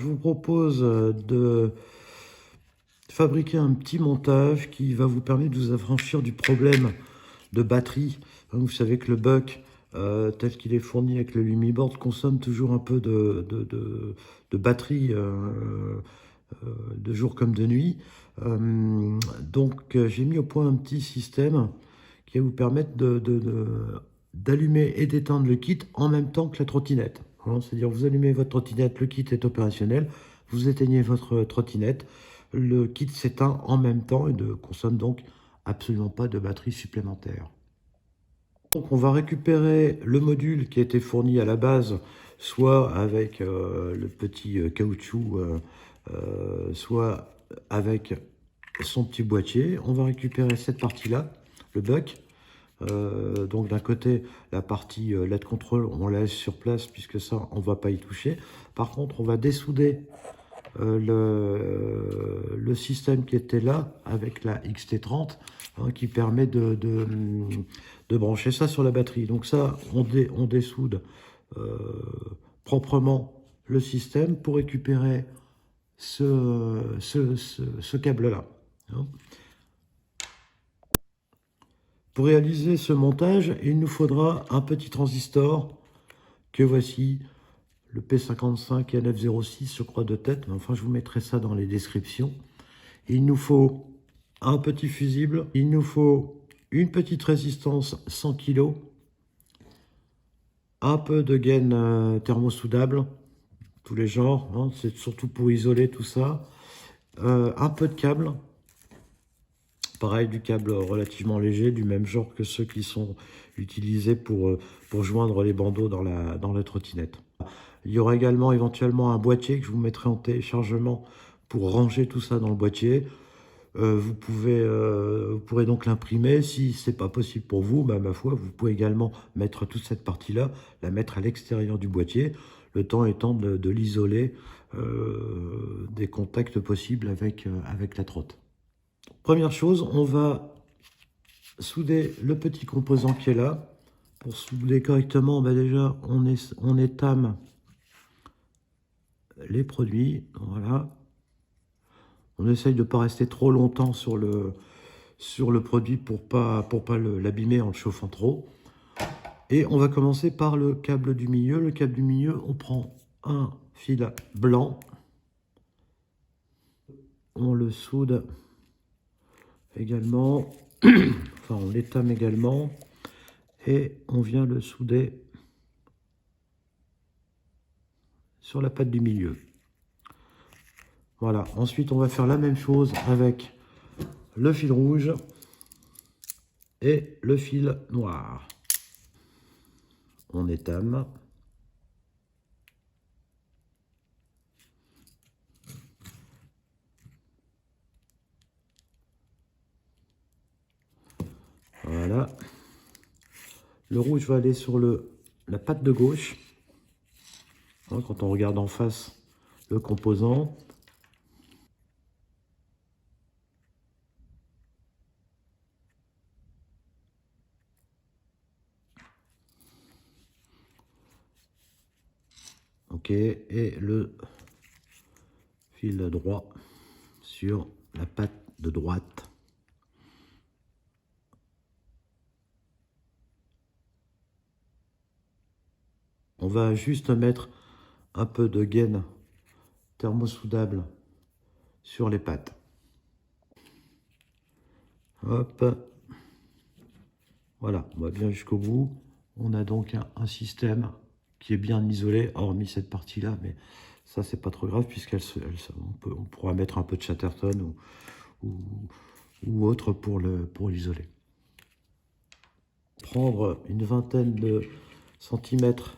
Je vous propose de fabriquer un petit montage qui va vous permettre de vous affranchir du problème de batterie. Vous savez que le buck, tel qu'il est fourni avec le Lumiboard, consomme toujours un peu de batterie de jour comme de nuit. Donc j'ai mis au point un petit système qui va vous permettre d'allumer et d'éteindre le kit en même temps que la trottinette. C'est-à-dire vous allumez votre trottinette, le kit est opérationnel, vous éteignez votre trottinette, le kit s'éteint en même temps et ne consomme donc absolument pas de batterie supplémentaire. Donc on va récupérer le module qui a été fourni à la base, soit avec le petit caoutchouc, soit avec son petit boîtier. On va récupérer cette partie-là, le buck. Donc d'un côté, la partie LED control, on la laisse sur place puisque ça, on ne va pas y toucher. Par contre, on va dessouder le système qui était là avec la XT30 qui permet de brancher ça sur la batterie. Donc ça, on dessoude proprement le système pour récupérer ce câble-là. Pour réaliser ce montage, il nous faudra un petit transistor que voici, le P55 NF06, je crois de tête, mais enfin je vous mettrai ça dans les descriptions. Il nous faut un petit fusible, il nous faut une petite résistance 100 kg, un peu de gaine thermosoudable, tous les genres, c'est surtout pour isoler tout ça, un peu de câble. Pareil, du câble relativement léger, du même genre que ceux qui sont utilisés pour joindre les bandeaux dans la trottinette. Il y aura également éventuellement un boîtier que je vous mettrai en téléchargement pour ranger tout ça dans le boîtier. Vous pourrez donc l'imprimer. Si ce n'est pas possible pour vous, bah, ma foi, vous pouvez également mettre toute cette partie-là, la mettre à l'extérieur du boîtier, le temps étant de l'isoler des contacts possibles avec la trotte. Première chose, on va souder le petit composant qui est là. Pour souder correctement, bah déjà, on étame les produits. Voilà. On essaye de ne pas rester trop longtemps sur le produit pour pas l'abîmer en le chauffant trop. Et on va commencer par le câble du milieu. Le câble du milieu, on prend un fil blanc. On le soude également. Enfin, on l'étame également. Et on vient le souder sur la patte du milieu. Voilà. Ensuite, on va faire la même chose avec le fil rouge et le fil noir. On étame. Voilà. Le rouge va aller sur la patte de gauche. Quand on regarde en face le composant. Ok, et le fil droit sur la patte de droite. On va juste mettre un peu de gaine thermosoudable sur les pattes. Hop. Voilà, on va bien jusqu'au bout. On a donc un système qui est bien isolé, hormis cette partie-là, mais ça, c'est pas trop grave, puisqu'on pourra mettre un peu de Chatterton ou autre pour l'isoler. Prendre une vingtaine de centimètres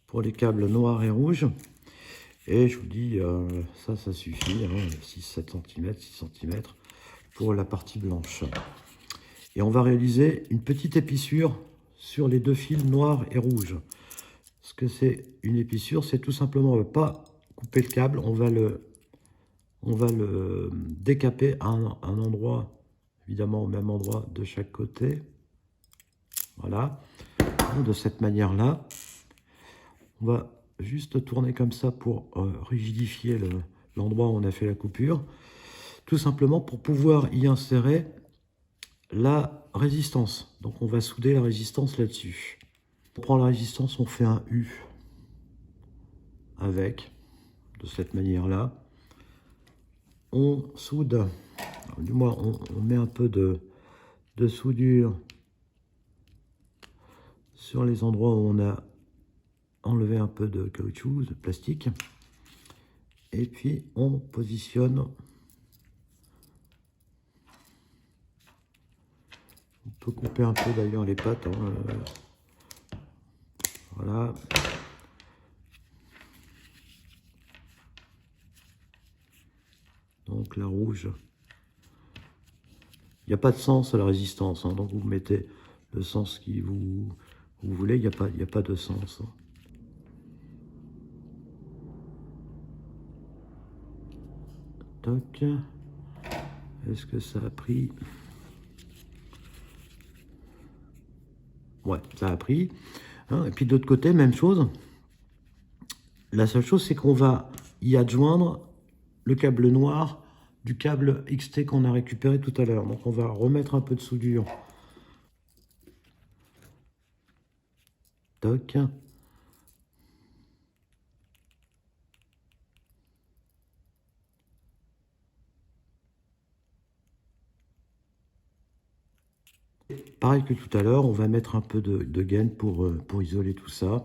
pour les câbles noirs et rouges. Et je vous dis, ça suffit, 6-7 cm, 6 cm pour la partie blanche. Et on va réaliser une petite épissure sur les deux fils noirs et rouges. Ce que c'est une épissure, c'est tout simplement, on ne va pas couper le câble, on va le décaper à un endroit, évidemment au même endroit de chaque côté. Voilà, de cette manière-là. On va juste tourner comme ça pour rigidifier l'endroit où on a fait la coupure. Tout simplement pour pouvoir y insérer la résistance. Donc on va souder la résistance là-dessus. On prend la résistance, on fait un U avec, de cette manière-là. On soude, du moins on met un peu de soudure sur les endroits où on a enlevé un peu de caoutchouc, de plastique. Et puis on positionne. On peut couper un peu d'ailleurs les pattes. Hein, voilà. Donc la rouge. Il n'y a pas de sens à la résistance. Hein, donc vous mettez le sens qui vous voulez. Il n'y a pas de sens. Hein. Toc. Est-ce que ça a pris? Ouais, ça a pris. Hein, et puis de l'autre côté, même chose. La seule chose, c'est qu'on va y adjoindre le câble noir du câble XT qu'on a récupéré tout à l'heure. Donc on va remettre un peu de soudure. Toc. Pareil que tout à l'heure, on va mettre un peu de gaine pour isoler tout ça.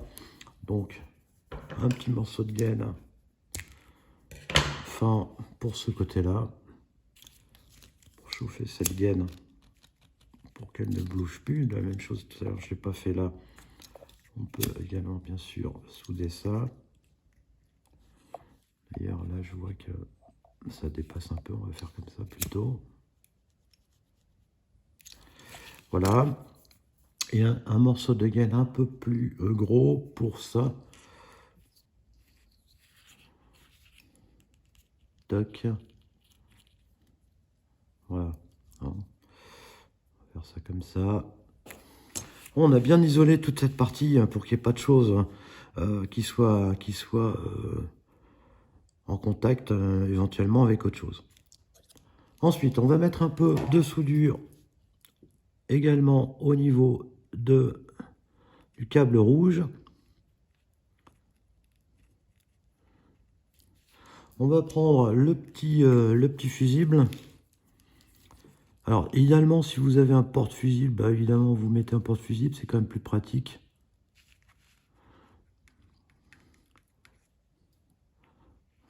Donc, un petit morceau de gaine fin pour ce côté-là. Pour chauffer cette gaine, pour qu'elle ne bouge plus. La même chose tout à l'heure, je n'ai pas fait là. On peut également, bien sûr, souder ça. D'ailleurs, là, je vois que ça dépasse un peu. On va faire comme ça plutôt. Voilà. Et un morceau de gaine un peu plus gros pour ça. Toc. Voilà. On va faire ça comme ça. On a bien isolé toute cette partie pour qu'il n'y ait pas de choses qui soient en contact éventuellement avec autre chose. Ensuite, on va mettre un peu de soudure également au niveau du câble rouge. On va prendre le petit fusible. Alors, idéalement, si vous avez un porte-fusible, bah, évidemment, vous mettez un porte-fusible, c'est quand même plus pratique.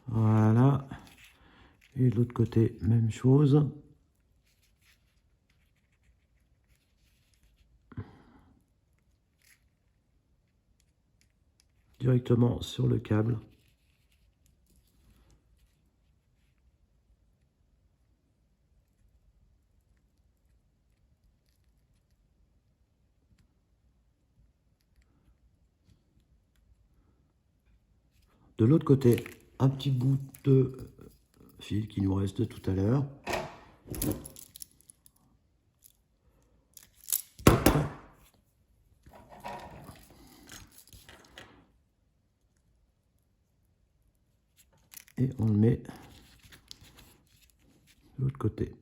Voilà. Et de l'autre côté, même chose. Directement sur le câble. De l'autre côté, un petit bout de fil qui nous reste de tout à l'heure. Et on le met de l'autre côté.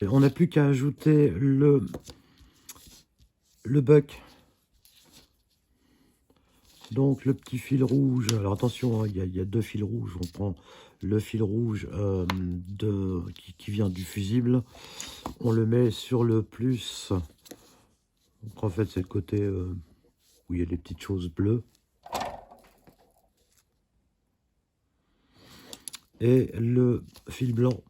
Et on n'a plus qu'à ajouter le buck. Donc le petit fil rouge, alors attention, hein, il y a deux fils rouges. On prend le fil rouge qui vient du fusible. On le met sur le plus. Donc en fait c'est le côté où il y a des petites choses bleues. Et le fil blanc,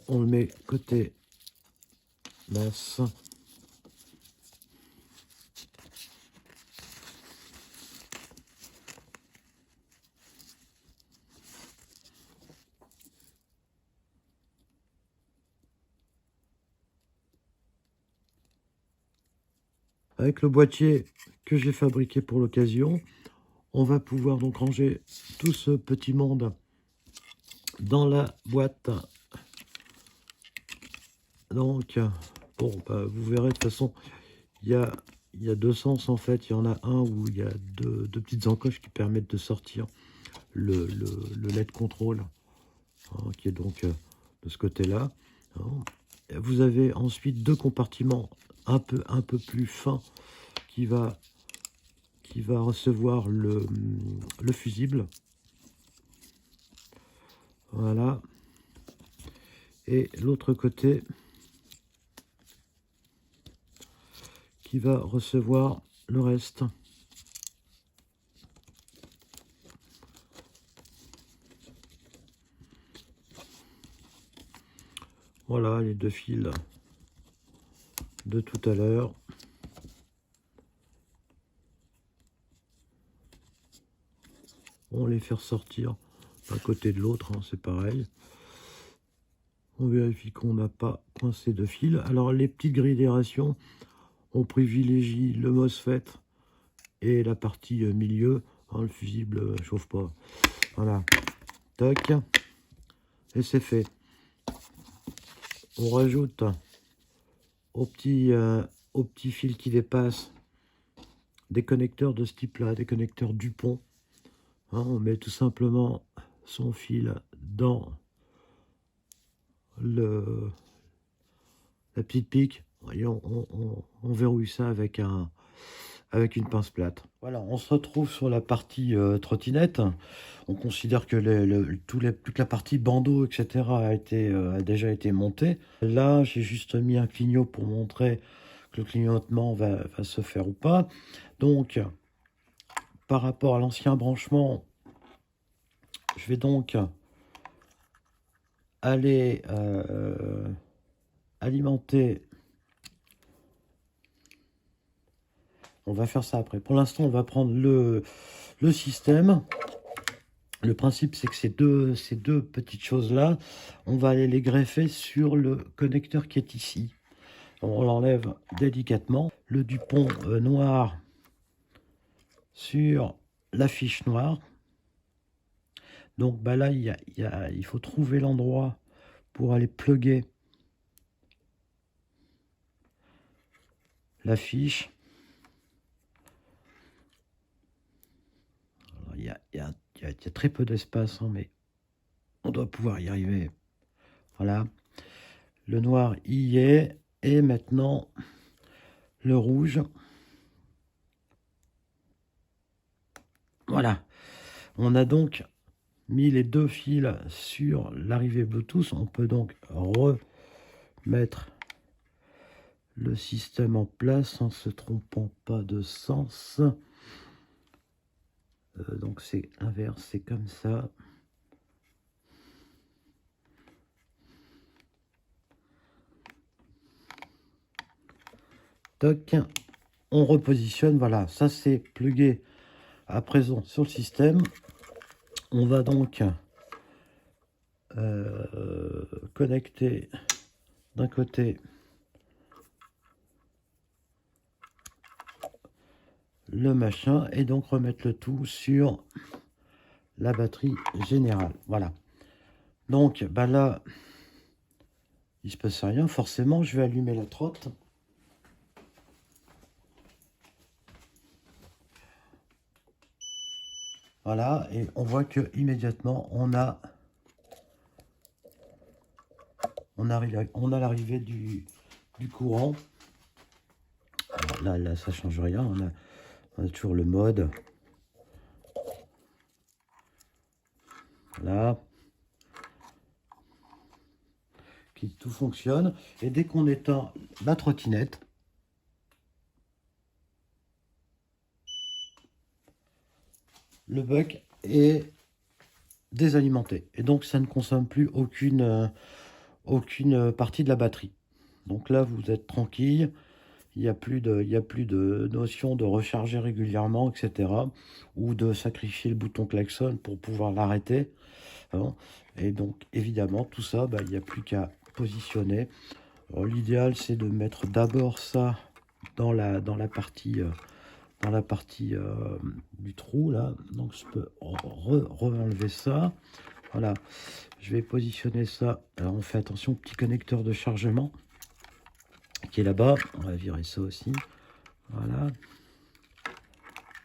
on le met côté basse. Avec le boîtier que j'ai fabriqué pour l'occasion, on va pouvoir donc ranger tout ce petit monde dans la boîte. Donc, bon, bah, vous verrez de toute façon, il y a deux sens en fait. Il y en a un où il y a deux petites encoches qui permettent de sortir le LED contrôle, hein, qui est donc de ce côté-là. Hein. Vous avez ensuite deux compartiments un peu plus fins qui va recevoir le fusible. Voilà. Et l'autre côté qui va recevoir le reste. Voilà les deux fils de tout à l'heure. On les fait ressortir d'un côté de l'autre, hein, c'est pareil. On vérifie qu'on n'a pas coincé de fil. Alors les petites grilles d'aération, on privilégie le MOSFET et la partie milieu. Hein, le fusible chauffe pas. Voilà. Tac. Et c'est fait. On rajoute au petit fil qui dépasse des connecteurs de ce type-là, des connecteurs Dupont. Hein, on met tout simplement son fil dans la petite pique et on verrouille ça avec une pince plate. Voilà, on se retrouve sur la partie trottinette. On considère que toute la partie bandeau, etc. a déjà été montée. Là, j'ai juste mis un clignot pour montrer que le clignotement va se faire ou pas. Donc, par rapport à l'ancien branchement, je vais donc aller alimenter. On va faire ça après. Pour l'instant, on va prendre le système. Le principe, c'est que ces deux petites choses-là, on va aller les greffer sur le connecteur qui est ici. On l'enlève délicatement. Le Dupont noir sur la fiche noire. Donc bah là, il faut trouver l'endroit pour aller plugger la fiche. Alors, il y a très peu d'espace, hein, mais on doit pouvoir y arriver. Voilà. Le noir y est. Et maintenant, le rouge. Voilà. On a donc mis les deux fils sur l'arrivée Bluetooth. On peut donc remettre le système en place en se trompant pas de sens. Donc c'est inverse, c'est comme ça. Toc, on repositionne, voilà, ça c'est plugué à présent sur le système. On va donc connecter d'un côté le machin et donc remettre le tout sur la batterie générale. Voilà. Donc bah là, il se passe rien. Forcément, je vais allumer la trotte. Voilà, et on voit que immédiatement on a l'arrivée du courant. Alors là, ça change rien. On a toujours le mode. Là. Tout fonctionne. Et dès qu'on éteint la trottinette, le buck est désalimenté. Et donc, ça ne consomme plus aucune partie de la batterie. Donc là, vous êtes tranquille. Il n'y a plus de notion de recharger régulièrement, etc. Ou de sacrifier le bouton klaxon pour pouvoir l'arrêter. Hein. Et donc, évidemment, tout ça, bah, il n'y a plus qu'à positionner. L'idéal, c'est de mettre d'abord ça dans la partie du trou, là. Donc, je peux re-enlever ça. Voilà. Je vais positionner ça. Alors, on fait attention au petit connecteur de chargement qui est là-bas. On va virer ça aussi. Voilà.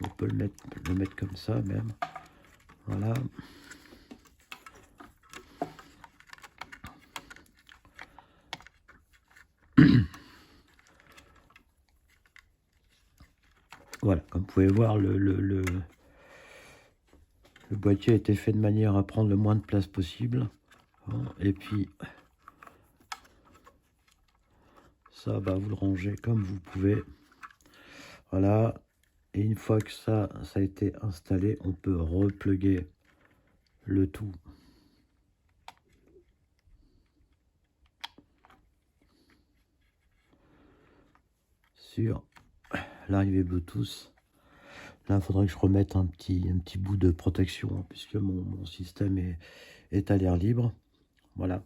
On peut le mettre comme ça même. Voilà. Voilà, comme vous pouvez voir, le boîtier a été fait de manière à prendre le moins de place possible. Et puis, ça, bah, vous le rangez comme vous pouvez. Voilà. Et une fois que ça a été installé, on peut repluguer le tout. Sur l'arrivée Bluetooth. Là, il faudrait que je remette un petit bout de protection, hein, puisque mon système est à l'air libre. Voilà.